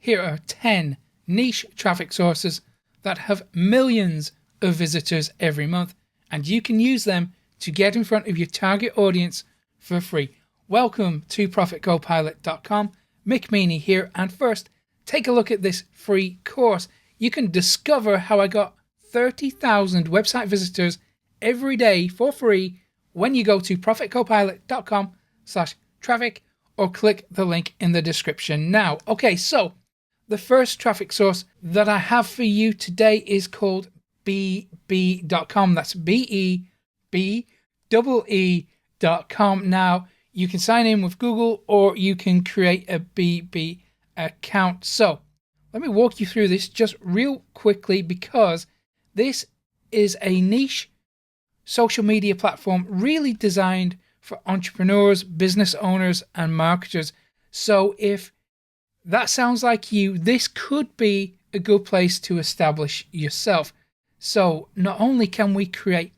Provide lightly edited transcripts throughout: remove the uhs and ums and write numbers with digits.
Here are 10 niche traffic sources that have millions of visitors every month, and you can use them to get in front of your target audience for free. Welcome to ProfitCopilot.com. Mick Meaney here, and first, take a look at this free course. You can discover how I got 30,000 website visitors every day for free when you go to ProfitCopilot.com/traffic or click the link in the description now. Okay, so the first traffic source that I have for you today is called bb.com. That's BEBEE.com. Now, you can sign in with Google or you can create a BB account. So let me walk you through this just real quickly, because this is a niche social media platform really designed for entrepreneurs, business owners, and marketers. So if that sounds like you, this could be a good place to establish yourself. So not only can we create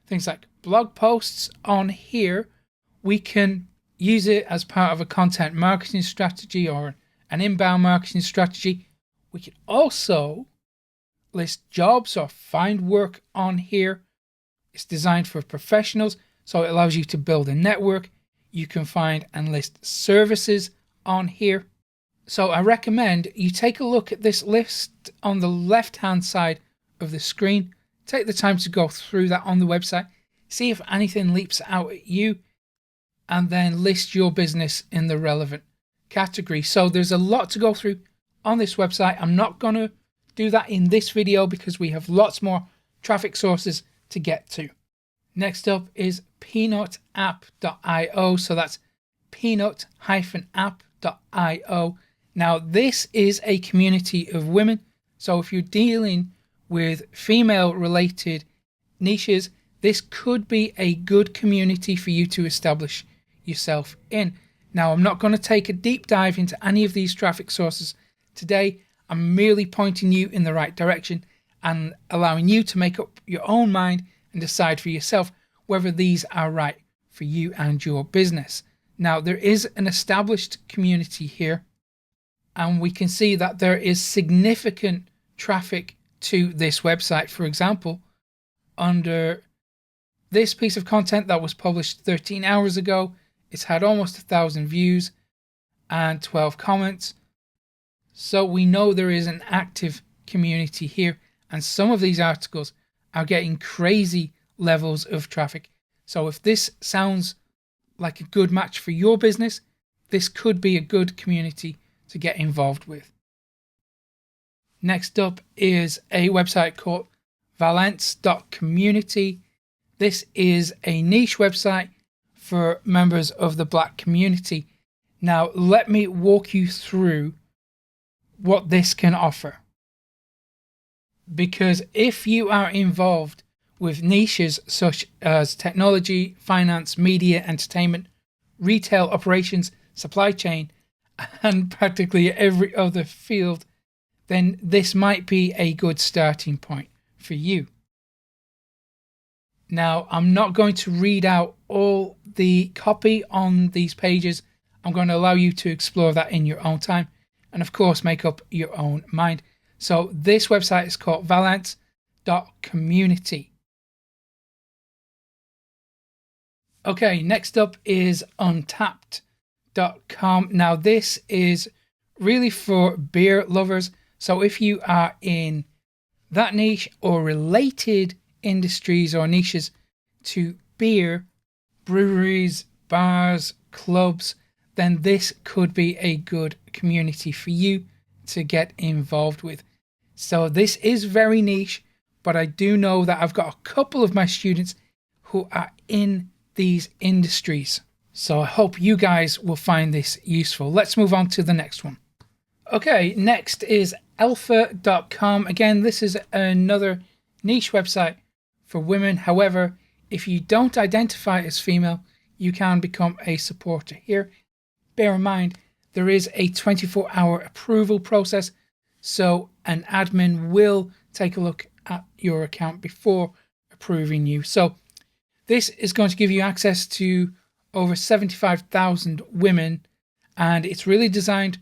things like blog posts on here, we can use it as part of a content marketing strategy or an inbound marketing strategy. We can also list jobs or find work on here. It's designed for professionals, so it allows you to build a network. You can find and list services on here. So I recommend you take a look at this list on the left-hand side of the screen. Take the time to go through that on the website. See if anything leaps out at you, and then list your business in the relevant category. So there's a lot to go through on this website. I'm not going to do that in this video because we have lots more traffic sources to get to. Next up is peanutapp.io. So that's peanut-app.io. Now, this is a community of women. So if you're dealing with female-related niches, this could be a good community for you to establish yourself in. Now, I'm not going to take a deep dive into any of these traffic sources today. I'm merely pointing you in the right direction and allowing you to make up your own mind and decide for yourself whether these are right for you and your business. Now, there is an established community here, and we can see that there is significant traffic to this website. For example, under this piece of content that was published 13 hours ago, it's had almost 1,000 views and 12 comments. So we know there is an active community here, and some of these articles are getting crazy levels of traffic. So if this sounds like a good match for your business, this could be a good community to get involved with. Next up is a website called Valence.community. This is a niche website for members of the Black community. Now, let me walk you through what this can offer. Because if you are involved with niches such as technology, finance, media, entertainment, retail operations, supply chain, and practically every other field, then this might be a good starting point for you. Now, I'm not going to read out all the copy on these pages. I'm going to allow you to explore that in your own time and, of course, make up your own mind. So this website is called Valence.community. Okay, next up is Untappd.com. Now, this is really for beer lovers. So if you are in that niche or related industries or niches to beer, breweries, bars, clubs, then this could be a good community for you to get involved with. So this is very niche, but I do know that I've got a couple of my students who are in these industries. So I hope you guys will find this useful. Let's move on to the next one. Okay, next is alpha.com. Again, this is another niche website for women. However, if you don't identify as female, you can become a supporter here. Bear in mind, there is a 24-hour approval process, so an admin will take a look at your account before approving you. So this is going to give you access to over 75,000 women, and it's really designed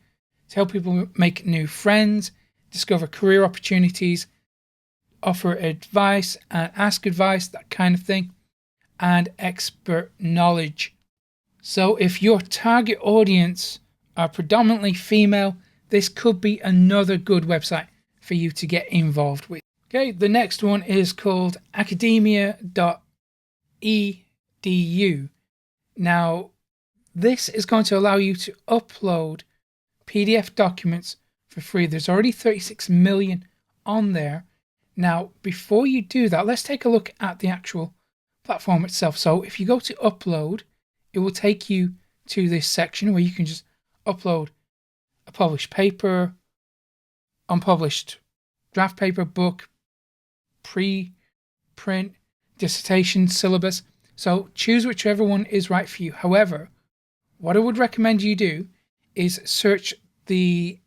to help people make new friends, discover career opportunities, offer advice and ask advice, that kind of thing, and expert knowledge. So if your target audience are predominantly female, this could be another good website for you to get involved with. Okay, the next one is called academia.edu. Now, this is going to allow you to upload PDF documents for free. There's already 36 million on there. Now, before you do that, let's take a look at the actual platform itself. So if you go to upload, it will take you to this section where you can just upload a published paper, unpublished draft paper, book, pre-print, dissertation, syllabus. So choose whichever one is right for you. However, what I would recommend you do is search the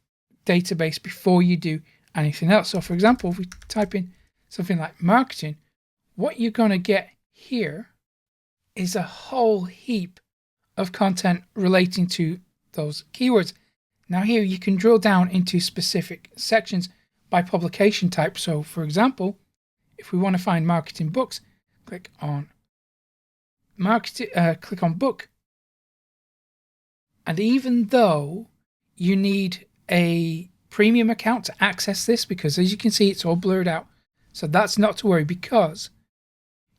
database before you do anything else. So for example, if we type in something like marketing, what you're going to get here is a whole heap of content relating to those keywords. Now here you can drill down into specific sections by publication type. So for example, if we want to find marketing books, click on marketing, click on book. And even though you need a premium account to access this, because as you can see, it's all blurred out. So that's not to worry, because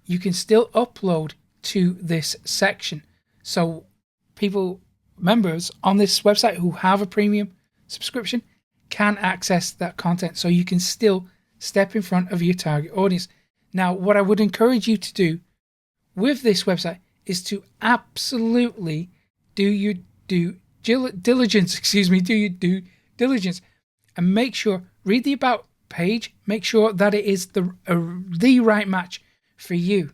you can still upload to this section. So members on this website who have a premium subscription can access that content. So you can still step in front of your target audience. Now, what I would encourage you to do with this website is to absolutely do your due diligence, and make sure, read the about page, make sure that it is the right match for you.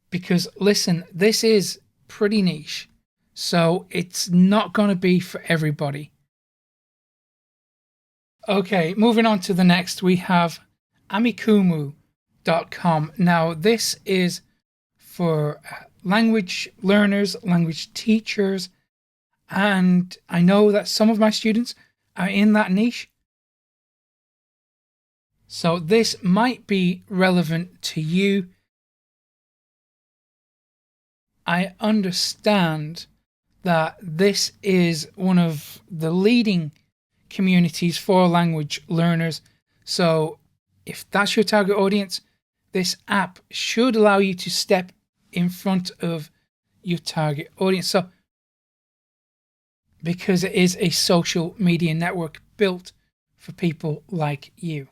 Because listen, this is pretty niche, so it's not going to be for everybody. Okay, moving on to the next, we have Amikumu.com. Now, this is for language learners, language teachers, and I know that some of my students are in that niche. So this might be relevant to you. I understand that this is one of the leading communities for language learners. So if that's your target audience, this app should allow you to step in front of your target audience. So because it is a social media network built for people like you.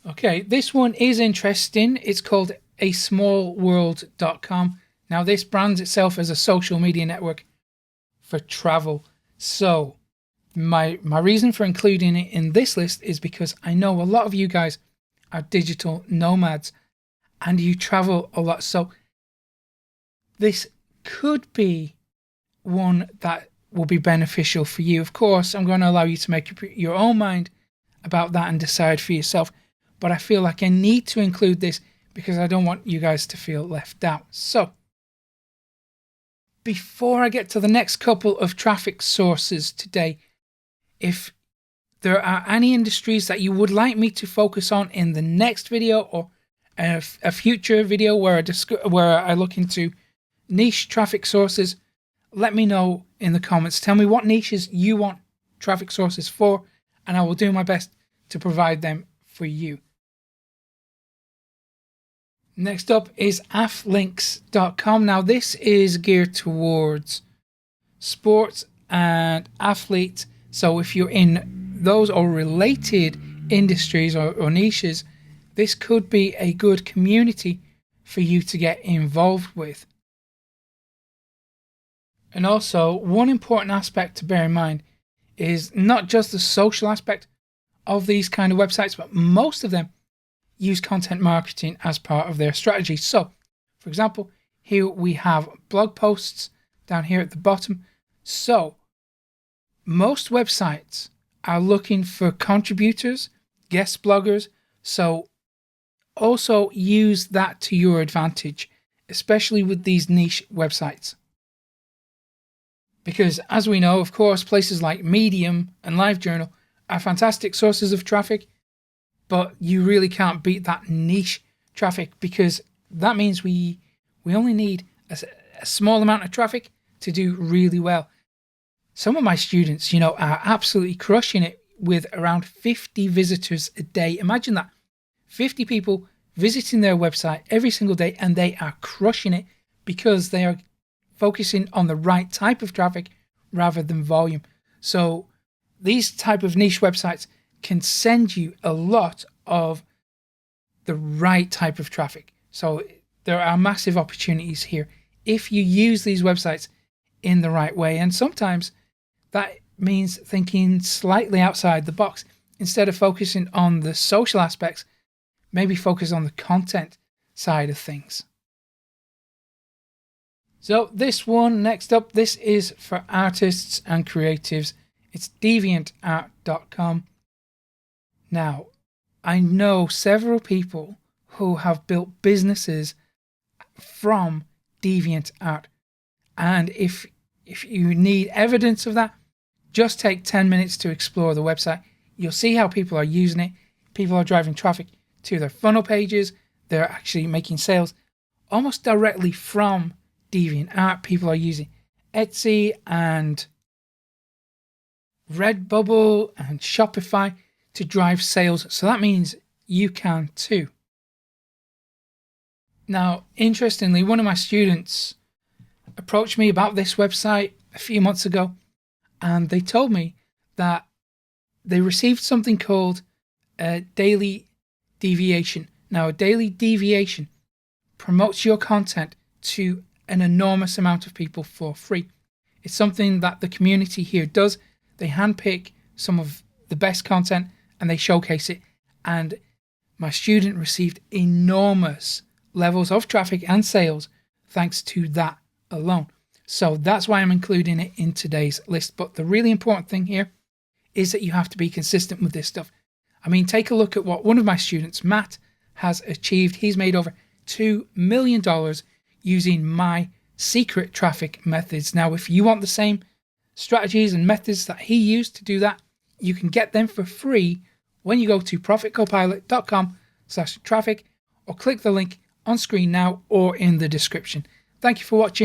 Okay, this one is interesting. It's called asmallworld.com. Now, this brands itself as a social media network for travel. So my reason for including it in this list is because I know a lot of you guys are digital nomads and you travel a lot. So this could be one that will be beneficial for you. Of course, I'm going to allow you to make your own mind about that and decide for yourself. But I feel like I need to include this because I don't want you guys to feel left out. So before I get to the next couple of traffic sources today, if there are any industries that you would like me to focus on in the next video or a future video where I look into niche traffic sources, let me know in the comments. Tell me what niches you want traffic sources for, and I will do my best to provide them for you. Next up is AFlinx.com. Now, this is geared towards sports and athletes. So if you're in those or related industries or niches, this could be a good community for you to get involved with. And also, one important aspect to bear in mind is not just the social aspect of these kind of websites, but most of them use content marketing as part of their strategy. So, for example, here we have blog posts down here at the bottom. So, most websites are looking for contributors, guest bloggers. So, also use that to your advantage, especially with these niche websites. Because as we know, of course, places like Medium and LiveJournal are fantastic sources of traffic, but you really can't beat that niche traffic, because that means we only need a small amount of traffic to do really well. Some of my students, are absolutely crushing it with around 50 visitors a day. Imagine that. 50 people visiting their website every single day, and they are crushing it because they are focusing on the right type of traffic rather than volume. So these type of niche websites can send you a lot of the right type of traffic. So there are massive opportunities here if you use these websites in the right way. And sometimes that means thinking slightly outside the box. Instead of focusing on the social aspects, maybe focus on the content side of things. So this one next up, this is for artists and creatives. It's Deviantart.com. Now, I know several people who have built businesses from Deviantart. And if you need evidence of that, just take 10 minutes to explore the website. You'll see how people are using it. People are driving traffic to their funnel pages. They're actually making sales almost directly from Deviantart. People are using Etsy and Redbubble and Shopify to drive sales. So that means you can too. Now, interestingly, one of my students approached me about this website a few months ago, and they told me that they received something called a daily deviation. Now, a daily deviation promotes your content to an enormous amount of people for free. It's something that the community here does. They handpick some of the best content and they showcase it. And my student received enormous levels of traffic and sales thanks to that alone. So that's why I'm including it in today's list. But the really important thing here is that you have to be consistent with this stuff. I mean, take a look at what one of my students, Matt, has achieved. He's made over $2 million using my secret traffic methods. Now, if you want the same strategies and methods that he used to do that, you can get them for free when you go to profitcopilot.com/traffic or click the link on screen now or in the description. Thank you for watching.